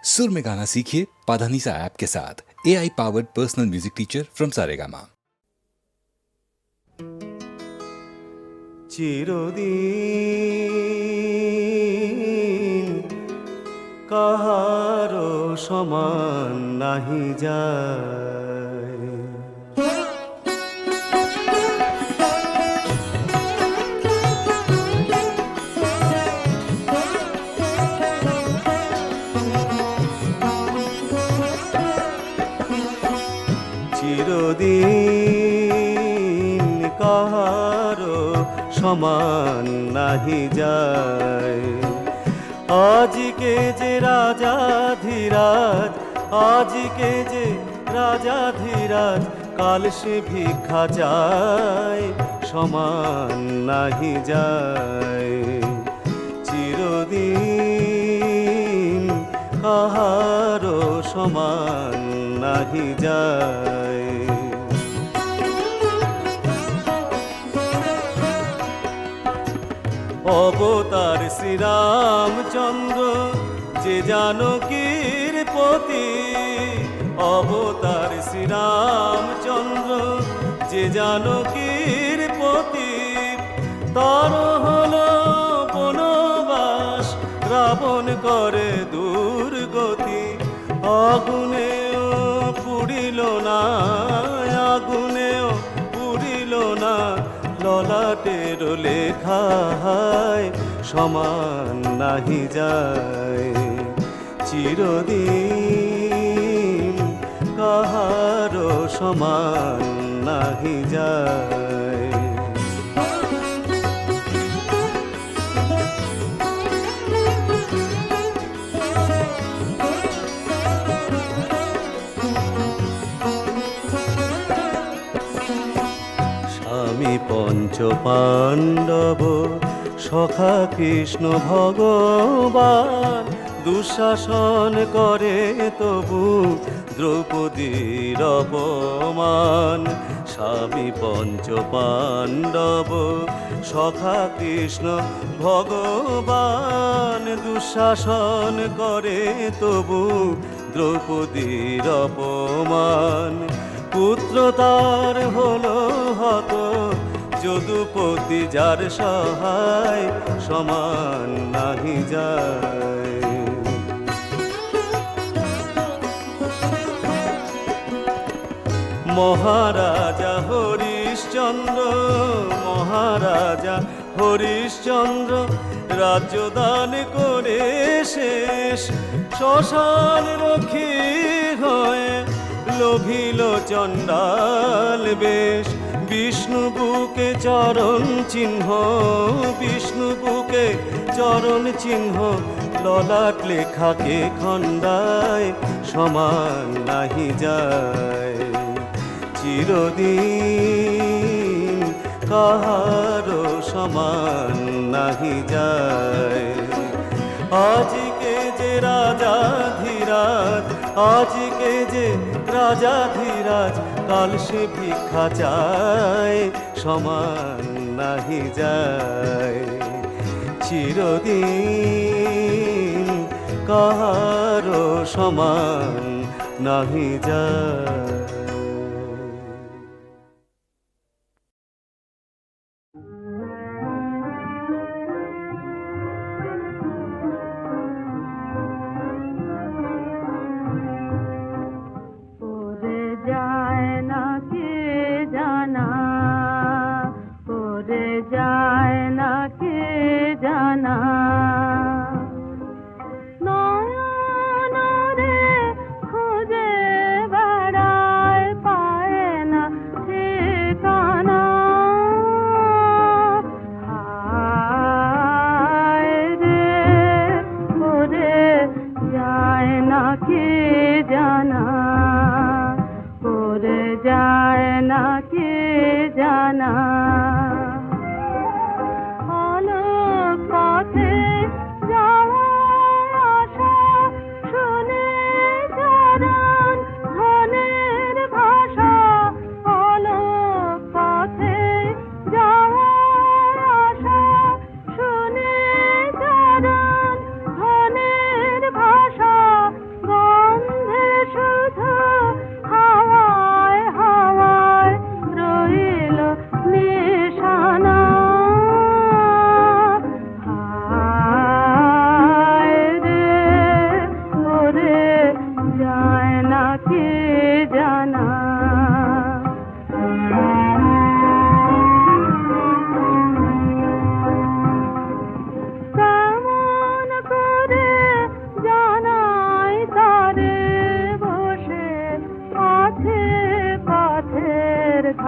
सुर में गाना सीखिए पाधानीसा ऐप के साथ। AI powered personal music teacher from Saregama. চিরদিন কাহারো সমান নাহি যায়। চিরদিন কাহারো সমান নাহি যায়। আজকে যে রাজাধিরাজ, আজকে যে রাজাধিরাজ, কাল সে ভিক্ষা চায়, সমান নাহি যায়। চিরদিন কাহারো সমান নাহি যায়। অবতার শ্রীরামচন্দ্র যে জানকীর পতি, অবতার শ্রীরামচন্দ্র যে জানকীর পতি, তার হলো বনবাস, রাবণ করে দুর্গতি। আগুনেও পুড়িল না, আগুনেও পুড়িল না, ললাটের লেখা হায়, সমান নাহি যায়। চিরদিন কাহারো সমান নাহি যায়। স্বামী পঞ্চ পাণ্ডব, সখা কৃষ্ণ ভগবান, দুঃশাসন করে তবু দ্রৌপদীর অপমান। স্বামী পঞ্চ পাণ্ডব, সখা কৃষ্ণ ভগবান, দুঃশাসন করে তবু দ্রৌপদীর অপমান। পুত্র তার হলো হত, যদুপতি যার সহায়, সমান নাহি যায়। মহারাজা হরিশ্চন্দ্র, মহারাজা হরিশ্চন্দ্র, রাজ্যদান করে শেষ, শ্মশান রক্ষী হয়ে লোভিল চণ্ডাল বেশ। বিষ্ণু বুকে চরণ চিহ্ন, বিষ্ণু বুকে চরণ চিহ্ন, ললাট লেখাকে খণ্ডায়, সমান নাহি যায়। চিরদিন কাহারো সমান নাহি যায়। আজকে যে রাজাধিরাজ, আজকে যে রাজাধিরাজ, কাল সে ভিক্ষা চায়, সমান নাহি যায়। চিরদিন কাহারো সমান নাহি যায়।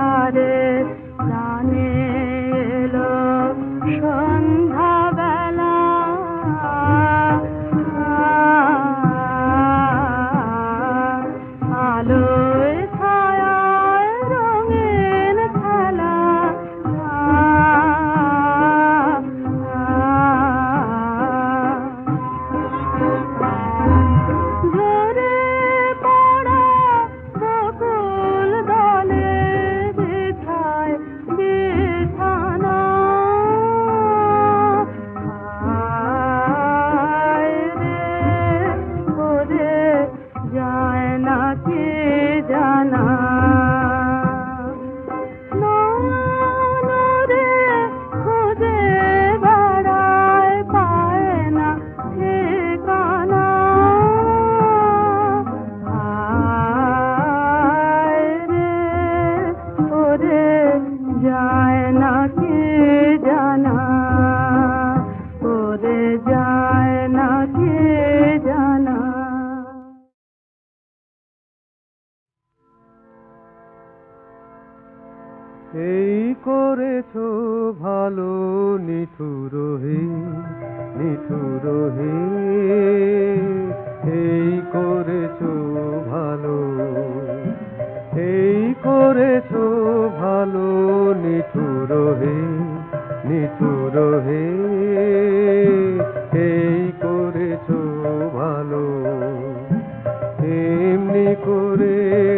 ধারে প্রাণে এলো সন্ধ্যাবেলা, আলোয় ছায়ায় রঙিন খেলা, ঝরে পড়া বকুল দলে বিছায় বিছানা, হায় রে ওরে যায় না কে জানা, নয়নরে খুঁজে বেড়ায় পায় না ঠিকানা, হায় রে ওরে যায় না কে জানা, ওরে যায় না কে জানা। এই করেছো ভালো নিঠুর হে, নিঠুর হে, এই করেছো ভালো, এই করেছো ভালো নিঠুর হে, নিঠুর হে, এই করেছো ভালো, এমনি করে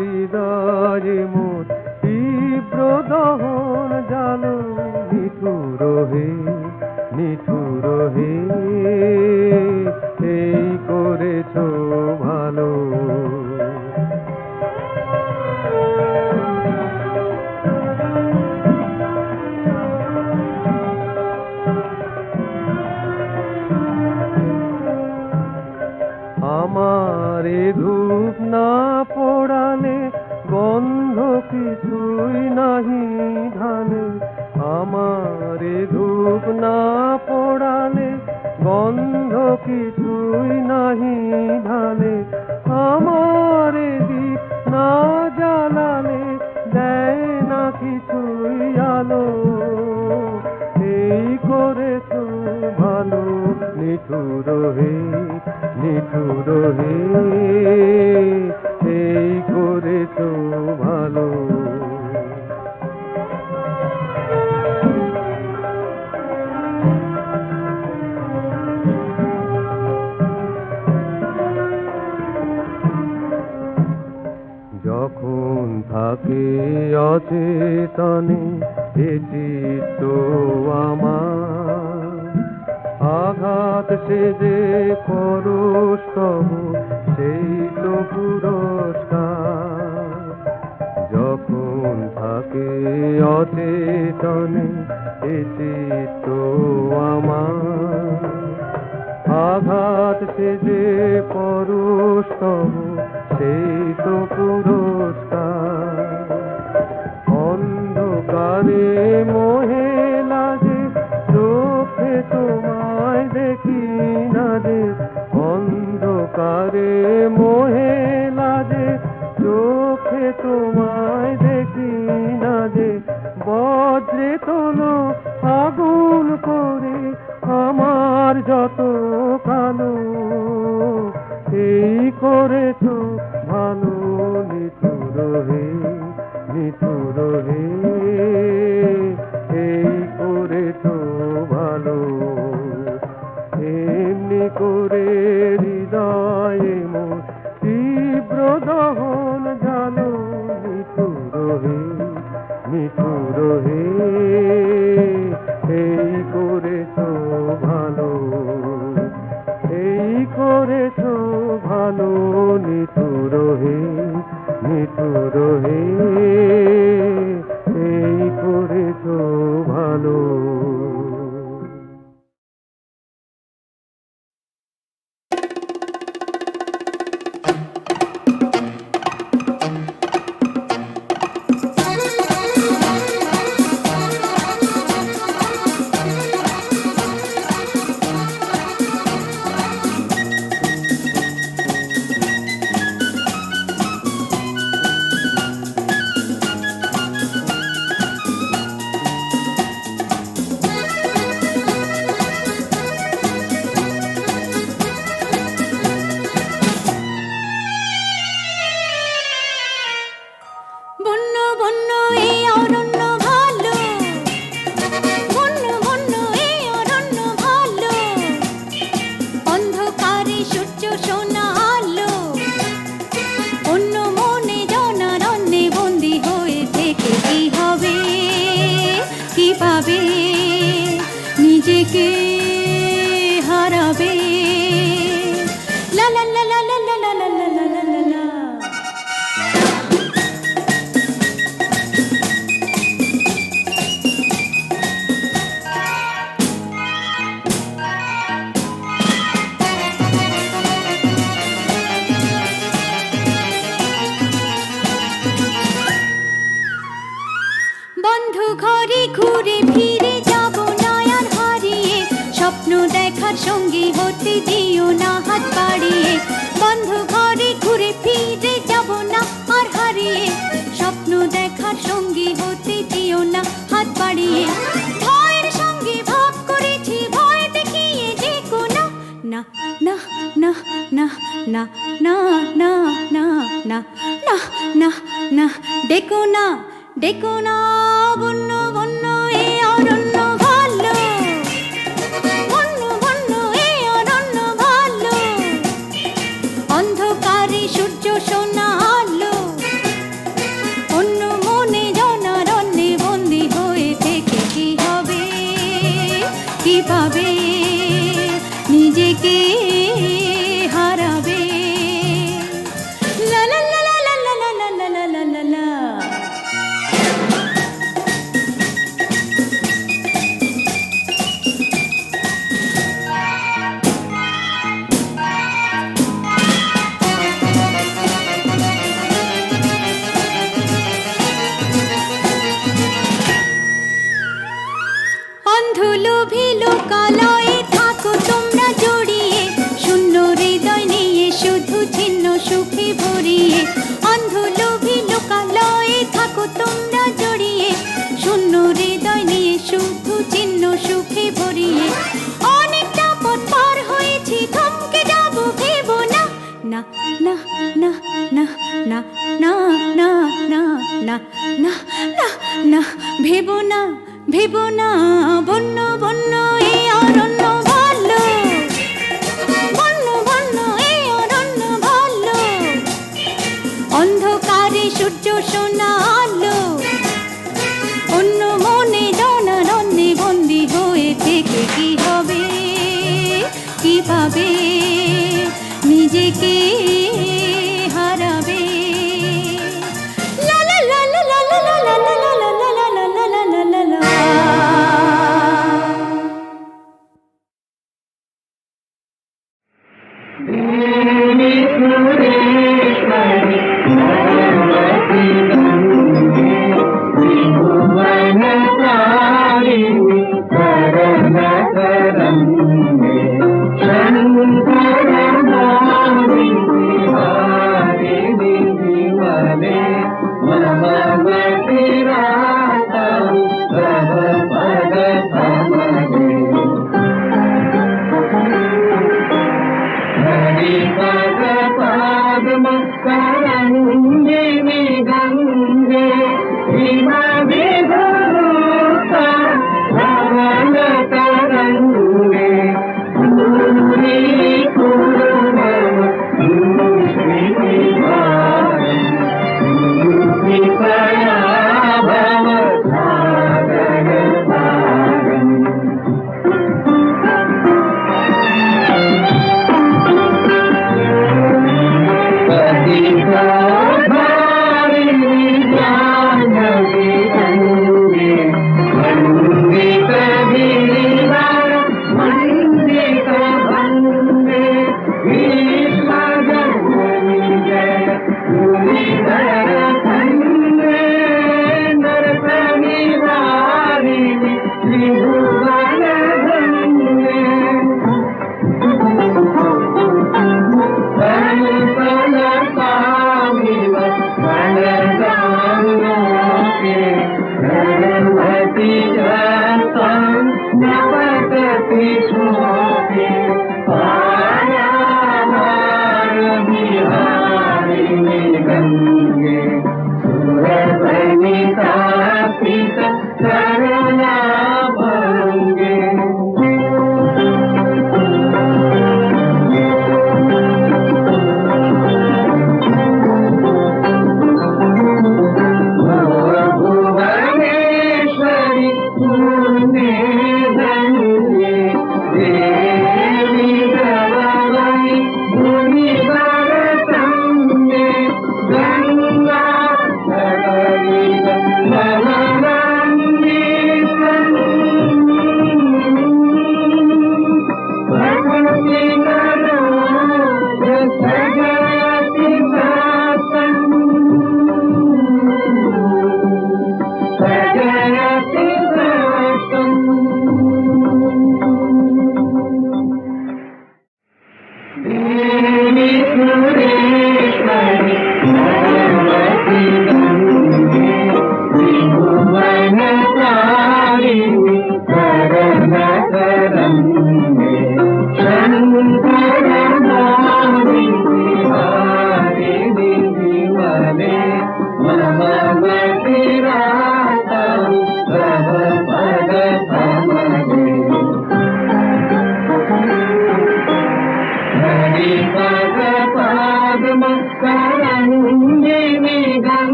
হৃদয়ে মোর তীব্র দহন জালো, নিঠুর হে, নিঠুর হে, এই করেছো ভালো। আমারে ধূপ না পোড়ালে গন্ধ কিছুই নাহি ধানে, আমারে ধূপ না পোড়ালে গন্ধ কিছুই নাহি ধানে, আমারে দীপ না জ্বালালে দেয় না কিছুই আলো, এই করেছো ভালো নিঠুর হে, নিঠুর হে, এই করেছো ভালো। যখন থাকে অচেতনে এ চিত্ত আমার, আঘাত সে যে পরশ তব সেই তো পুরস্কার, যখন থাকে অচেতনে এ চিত্ত আমার, আঘাত সে যে পরশ তব সেই তো পুরস্কার, অন্ধকারে মোহে লাগে চোখে তোমায় দেখি না যে, অন্ধকারে মোহে লাগে চোখে তোমায় দেখি না যে, বজ্রে তোলো আগুন করে আমার যত কালো, এই করেছো ভালো নিঠুর হে, নিঠুর হে, এই করেছো ভালো, এমনি করে হৃদয়ে মোর তীব্র দহন জালো, নিঠুর হে, নিঠুর হে, এই করেছো ভালো, এই করেছো ভালো নিঠুর হে, নিঠুর হে, এই করেছো ভালো। নিজেকে হারাবে লা লা লা লা লা লা লা লা লা লা লা লা। বন্ধু ঘরে ঘুরে ফিরে যাব না আর হারিয়ে স্বপ্ন দেখার সঙ্গী হতে দিও না হাত বাড়িয়ে বন্ধু ঘরে ঘুরে ফিরে যাব না আর হারিয়ে স্বপ্ন দেখার সঙ্গী হতে দিও না হাত বাড়িয়ে ভয়ের সঙ্গে ভাব করেছি ভয় দেখিয়ে দেখো না না না না না না না না না না না না না দেখো না দেখো না বন্য বন্য এ অরণ্য ভালো বন্য বন্য এ অরণ্য ভালো অন্ধকারে সূর্য সোনা আলো অন্য মনে জনারণ্যে বন্দী হয়ে থেকে কি হবে কি পাবে নিজেকে হারাবে লা লা লা লা লা লা লা লা লা লা লা লা। অন্ধলোভী লোকালয়ে থাকো তোমরা জড়িয়ে শূন্য হৃদয় নিয়ে শুধু ছিন্ন সুখে ভরিয়ে অন্ধলোভী লোকালয়ে থাকো তোমরা জড়িয়ে শূন্য হৃদয় নিয়ে শুধু ছিন্ন সুখে ভরিয়ে অনেকটা পথ পার হয়েছি থমকে যাব ভেবো না না না না না না না না না না না না না ভেবো না ভেবো না বন্য বন্য এ অরণ্য ভালো বন্য বন্য এ অরণ্য ভালো অন্ধকারে সূর্য সোনা আলো অন্য মনে জনারণ্যে বন্দী হয়ে থেকে কি হবে কি পাবে নিজেকে হারাবে লা লা লা লা লা লা লা লা লা লা লা লা লা লা লা লা লা। Bye.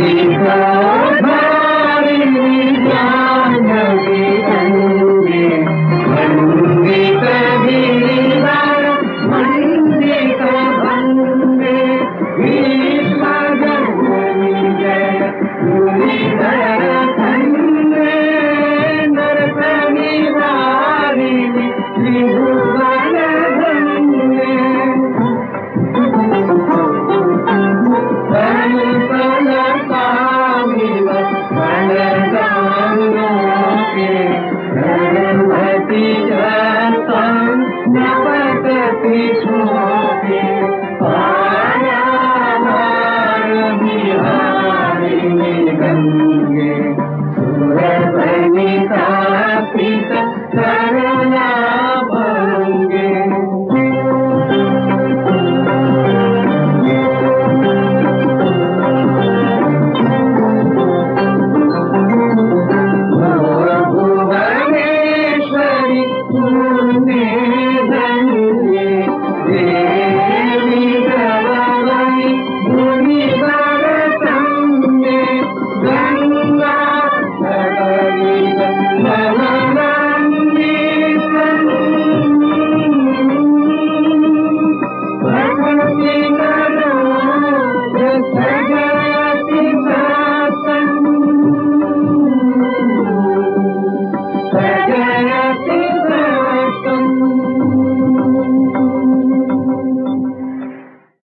Ganga,